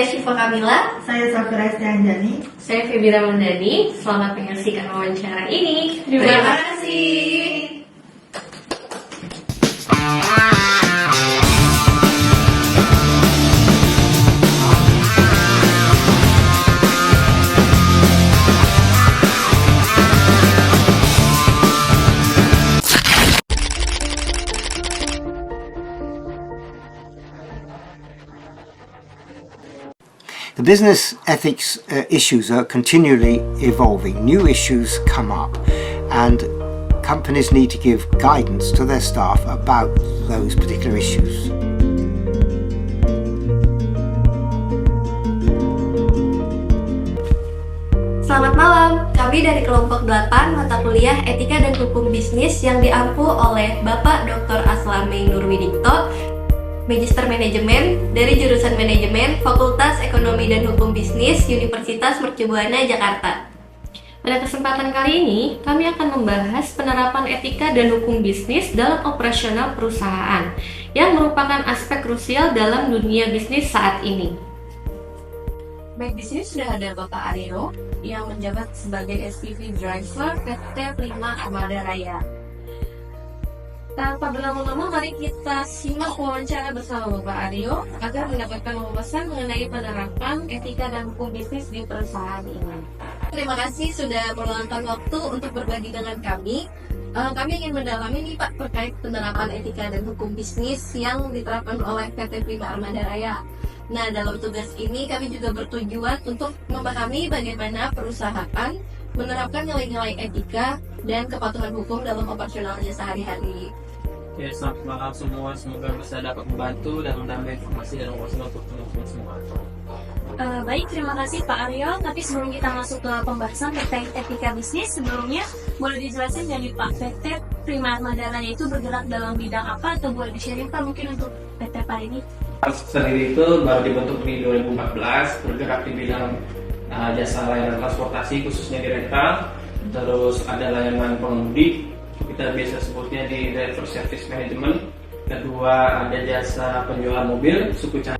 Saya Syifa Kamila. Saya Safira Estianjani. Saya Febi Ramandani. Selamat menyaksikan wawancara ini. Terima kasih. The business ethics issues are continually evolving. New issues come up and companies need to give guidance to their staff about those particular issues. Selamat malam, kami dari kelompok 8 mata kuliah Etika dan Hukum Bisnis yang diampu oleh Bapak Dr. Aslami Nurwidikto, Magister Manajemen dari jurusan Manajemen Fakultas Ekonomi dan Hukum Bisnis Universitas Mercubuana Jakarta. Pada kesempatan kali ini, kami akan membahas penerapan etika dan hukum bisnis dalam operasional perusahaan yang merupakan aspek krusial dalam dunia bisnis saat ini. Baik, di sini sudah ada Bapak Ariro yang menjabat sebagai SPV Driver PT Prima Armada Raya. Tanpa berlama-lama, mari kita simak wawancara bersama Bapak Aryo agar mendapatkan wawasan mengenai penerapan etika dan hukum bisnis di perusahaan ini. Terima kasih sudah meluangkan waktu untuk berbagi dengan kami. Kami ingin mendalami nih Pak terkait penerapan etika dan hukum bisnis yang diterapkan oleh PT Prima Armada Raya. Nah, dalam tugas ini kami juga bertujuan untuk memahami bagaimana perusahaan menerapkan nilai-nilai etika dan kepatuhan hukum dalam operasionalnya sehari-hari. Oke, selamat malam semua. Semoga bisa dapat membantu dan menambah informasi dan wawasan untuk teman-teman semua. Baik, terima kasih Pak Aryo. Tapi sebelum kita masuk ke pembahasan terkait etika bisnis, sebelumnya boleh dijelasin dari Pak, PT Prima Armada Raya itu bergerak dalam bidang apa, atau boleh di-sharing Pak mungkin untuk PT Pak ini? Sendiri itu baru dibentuk di 2014, bergerak di bidang jasa layanan transportasi khususnya di rental, terus ada layanan pengemudi, kita biasa sebutnya di driver service management. Kedua ada jasa penjualan mobil suku Cadang.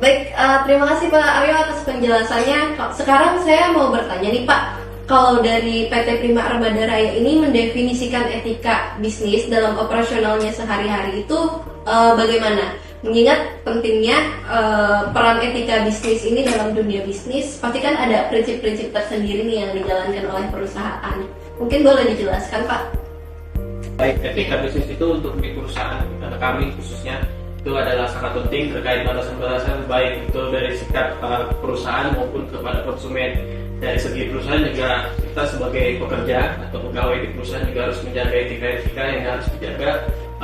Baik, terima kasih Pak Aryo atas penjelasannya. Sekarang saya mau bertanya nih Pak, kalau dari PT Prima Armada Raya ini mendefinisikan etika bisnis dalam operasionalnya sehari-hari itu bagaimana? Mengingat pentingnya peran etika bisnis ini dalam dunia bisnis, pasti kan ada prinsip-prinsip tersendiri nih yang dijalankan oleh perusahaan. Mungkin boleh dijelaskan Pak? Baik, etika bisnis itu untuk di perusahaan kami khususnya itu adalah sangat penting terkait batasan-batasan baik itu dari sikap perusahaan maupun kepada konsumen. Dari segi perusahaan juga kita sebagai pekerja atau pegawai di perusahaan juga harus menjaga etika-etika yang harus dijaga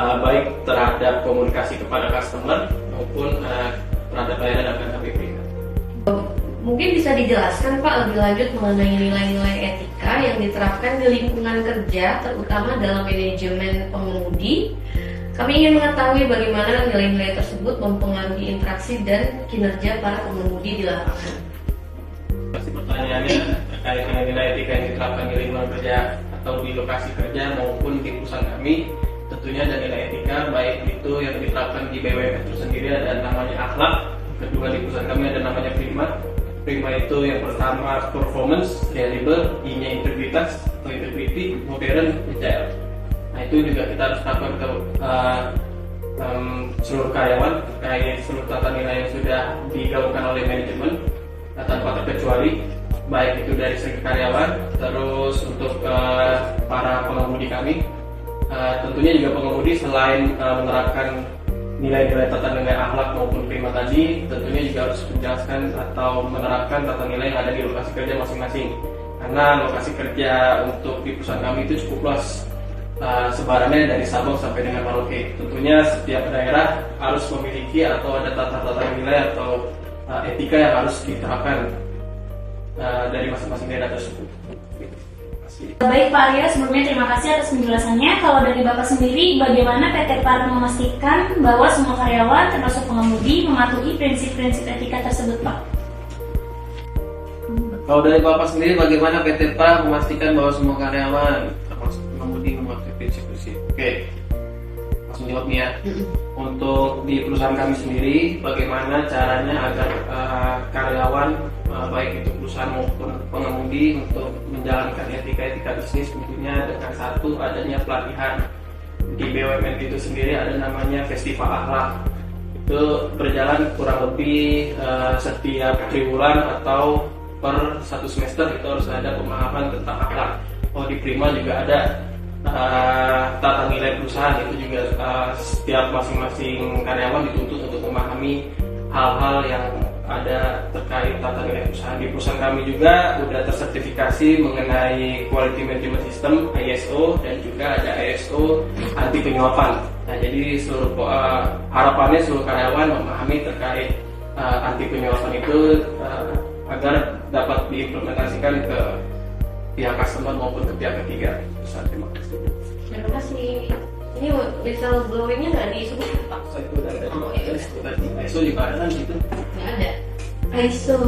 baik terhadap komunikasi kepada customer maupun terhadap layanan yang kami berikan. Mungkin bisa dijelaskan Pak lebih lanjut mengenai nilai-nilai etika yang diterapkan di lingkungan kerja, terutama dalam manajemen pengemudi. Kami ingin mengetahui bagaimana nilai-nilai tersebut mempengaruhi interaksi dan kinerja para pengemudi di lapangan. Pertanyaannya terkait dengan nilai etika yang diterapkan di lingkungan kerja atau di lokasi kerja maupun di perusahaan kami, tentunya ada nilai etika baik itu yang diterapkan di BUMN itu sendiri ada namanya akhlak, kedua di perusahaan kami ada namanya prima. Prima itu yang pertama performance, reliable, I-nya integritas atau integrity, modern, agile. Nah itu juga kita harus terapkan ke seluruh karyawan terkait seluruh tata nilai yang sudah digaungkan oleh manajemen tanpa terkecuali, baik itu dari segi karyawan, terus untuk para pengemudi kami, tentunya juga pengemudi selain menerapkan nilai-nilai tata nilai akhlak maupun prima tadi, tentunya juga harus menjelaskan atau menerapkan tata nilai yang ada di lokasi kerja masing-masing. Karena lokasi kerja untuk di perusahaan kami itu cukup luas, sebarannya dari Sabang sampai dengan Merauke. Tentunya setiap daerah harus memiliki atau ada tata nilai atau etika yang harus diterapkan dari masing-masing daerah tersebut. Baik Pak Aryo, sebelumnya terima kasih atas penjelasannya. Kalau dari Bapak sendiri, bagaimana PT PAR memastikan bahwa semua karyawan termasuk pengemudi mematuhi prinsip-prinsip etika tersebut Pak? Kalau dari Bapak sendiri, bagaimana PT PAR memastikan bahwa semua karyawan termasuk pengemudi mematuhi prinsip-prinsip? Oke, langsung jawab nih ya. Untuk di perusahaan kami sendiri, bagaimana caranya agar karyawan, baik itu perusahaan maupun pengemudi, untuk menjalankan etika bisnis, tentunya dengan satu adanya pelatihan. Di BUMN itu sendiri ada namanya Festival Akhlak. Itu berjalan kurang lebih setiap triwulan atau per satu semester itu harus ada pemahaman tentang akhlak. Oh, di Prima juga ada tata nilai perusahaan, itu juga setiap masing-masing karyawan dituntut untuk memahami hal-hal yang ada terkait tata nilai perusahaan. Di perusahaan kami juga sudah tersertifikasi mengenai Quality Management System ISO, dan juga ada ISO anti penyuapan. Nah, jadi seluruh harapannya seluruh karyawan memahami terkait anti penyuapan itu agar dapat diimplementasikan ke pihak customer maupun ke pihak ketiga. Terima kasih. Terima kasih. Ini whistleblowingnya nggak disebut Pak? Saya itu udah ada. Tadi ISO juga ada kan gitu. Nggak ada. ISO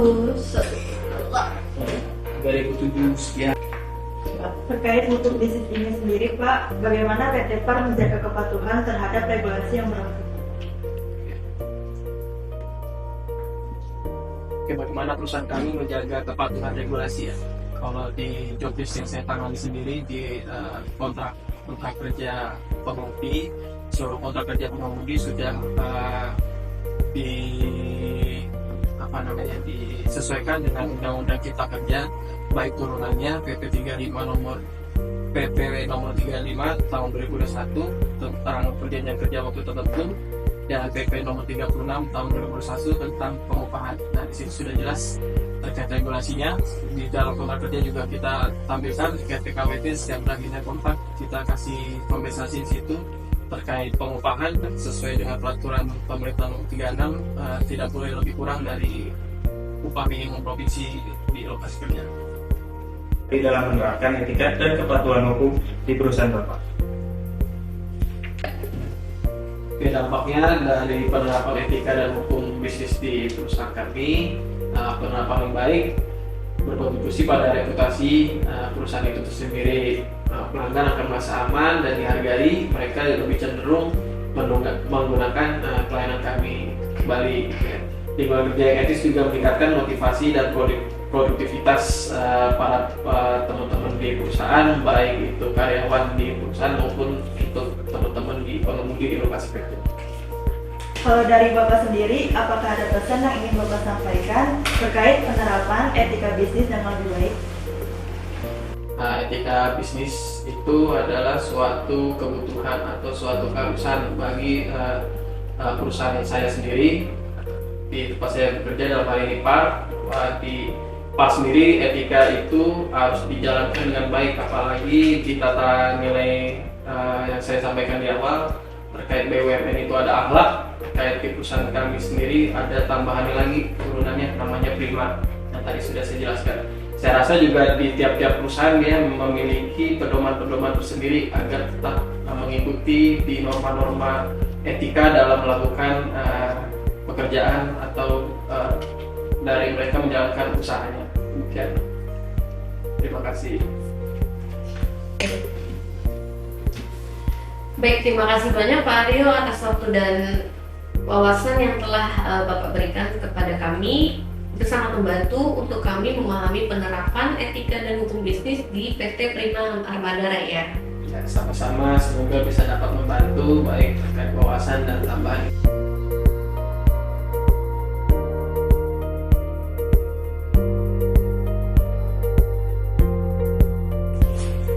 2007 sekian. Terkait mutu bisnis ini sendiri, Pak, bagaimana PT PAR menjaga kepatuhan terhadap regulasi yang berlaku? Oke, bagaimana perusahaan kami menjaga kepatuhan regulasi ya? Kalau di job desk yang saya tangani sendiri di kontrak kerja pengemudi, seluruh kontrak kerja pengemudi sudah disesuaikan dengan Undang-Undang Cipta Kerja, baik turunannya PP 35 nomor 35 tahun 2021 tentang perjanjian kerja waktu tertentu, dan PP nomor 36 tahun 2021 tentang pengupahan. Nah, di situ sudah jelas terkait regulasinya. Di dalam kontrak kerja juga kita tampilkan terkait PKWT, setiap berakhirnya kontrak kita kasih kompensasi di situ terkait pengupahan sesuai dengan peraturan pemerintah nomor 36, tidak boleh lebih kurang dari upah minimum provinsi di lokasi kerja. Di dalam menerapkan etika dan kepatuhan hukum di perusahaan Bapak. Oke, dampaknya dari penerapan etika dan hukum bisnis di perusahaan kami, penerapan yang baik berkontribusi pada reputasi perusahaan itu sendiri. Pelanggan akan merasa aman dan dihargai, mereka lebih cenderung menggunakan pelayanan kami kembali. Lingkungan kerja yang etis juga meningkatkan motivasi dan produktivitas para teman-teman di perusahaan, baik itu karyawan di perusahaan maupun untuk teman-teman di pengemudi di lokasi kerja. Kalau dari Bapak sendiri, apakah ada pesan yang ingin Bapak sampaikan terkait penerapan etika bisnis yang lebih baik? Etika bisnis itu adalah suatu kebutuhan atau suatu keharusan bagi perusahaan saya sendiri. Di tempat saya bekerja, dalam hal ini PAR, di PAR sendiri etika itu harus dijalankan dengan baik, apalagi di tata nilai yang saya sampaikan di awal terkait BUMN itu ada akhlak. Terkait di perusahaan kami sendiri ada tambahannya lagi, turunannya namanya Prima yang tadi sudah saya jelaskan. Saya rasa juga di tiap-tiap perusahaan dia memiliki pedoman-pedoman tersendiri agar tetap mengikuti di norma-norma etika dalam melakukan pekerjaan atau dari mereka menjalankan usahanya. Demikian. Terima kasih. Baik, terima kasih banyak Pak Aryo atas waktu dan wawasan yang telah Bapak berikan kepada kami, bersama membantu untuk kami memahami penerapan etika dan hukum bisnis di PT Prima Armada Raya. Ya, sama-sama, semoga bisa dapat membantu baik terkait wawasan dan tambahan.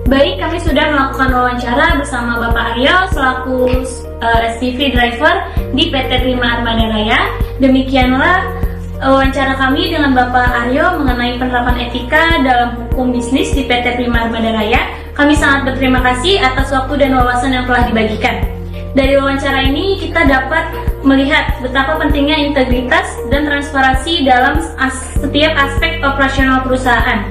Baik, kami sudah melakukan wawancara bersama Bapak Aryo selaku SPV driver di PT Prima Armada Raya. Demikianlah wawancara kami dengan Bapak Aryo mengenai penerapan etika dalam hukum bisnis di PT Prima Armada Raya. Kami sangat berterima kasih atas waktu dan wawasan yang telah dibagikan. Dari wawancara ini kita dapat melihat betapa pentingnya integritas dan transparansi dalam setiap aspek operasional perusahaan.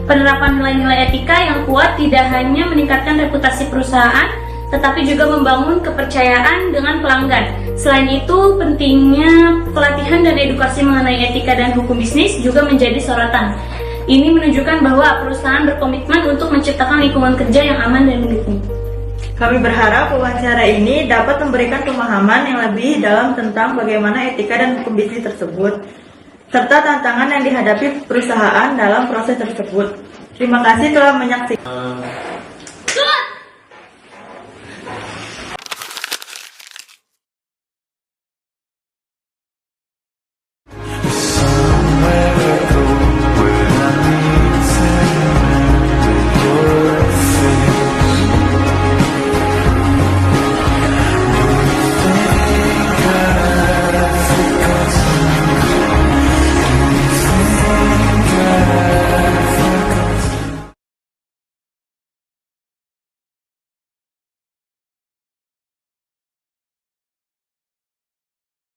Penerapan nilai-nilai etika yang kuat tidak hanya meningkatkan reputasi perusahaan, tetapi juga membangun kepercayaan dengan pelanggan. Selain itu, pentingnya pelatihan dan edukasi mengenai etika dan hukum bisnis juga menjadi sorotan. Ini menunjukkan bahwa perusahaan berkomitmen untuk menciptakan lingkungan kerja yang aman dan mendukung. Kami berharap wawancara ini dapat memberikan pemahaman yang lebih dalam tentang bagaimana etika dan hukum bisnis tersebut, serta tantangan yang dihadapi perusahaan dalam proses tersebut. Terima kasih telah menyaksikan.